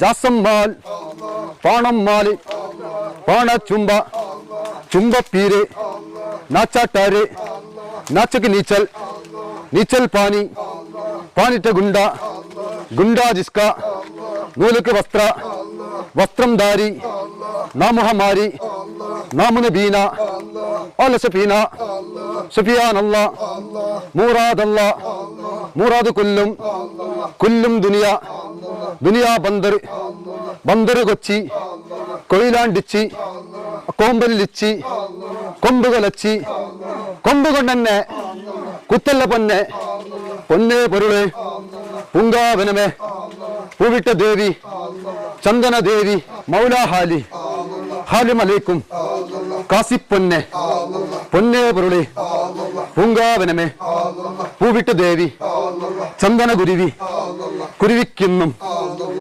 ജാസമ്മാൽ പാണമ്മാല് പാണച്ചുംബ ചുംബപ്പീര് നാച്ചാട്ടാര് നാച്ചക്ക് നീച്ചൽ നീച്ചൽ പാനി പാനിട്ട ഗുണ്ട ഗുണ്ടാ ജിസ്ക നൂലുക്ക് വസ്ത്ര വസ്ത്രം ധാരി നാമുഹമാരി നാമുന ബീന ഓല സഫീന സഫിയാനല്ല മൂറാദല്ല മൂറാദ് കുല്ലും കുല്ലും ദുനിയ ദുനിയാ ബന്ദർ ബന്ദർ കൊച്ചി കൊയിലാണ്ടിച്ചി കോമ്പലിച്ചി കൊമ്പുകളച്ചി കൊമ്പുകൊണ്ടെന്നെ കുത്തല്ല പൊന്നെ പൊന്നേ പൊരുളെ പൂങ്കാവനമേ പൂവിട്ട ദേവി ചന്ദന ദേവി മൗലാ ഹാലി ഹാലിം അലൈക്കും കാസിപ്പൊന്നെ പൊന്നേ പൊരുളെ പൂങ്കാവനമേ പൂവിട്ട ദേവി ചന്ദന കുരുവി കുരുവിക്കുന്നും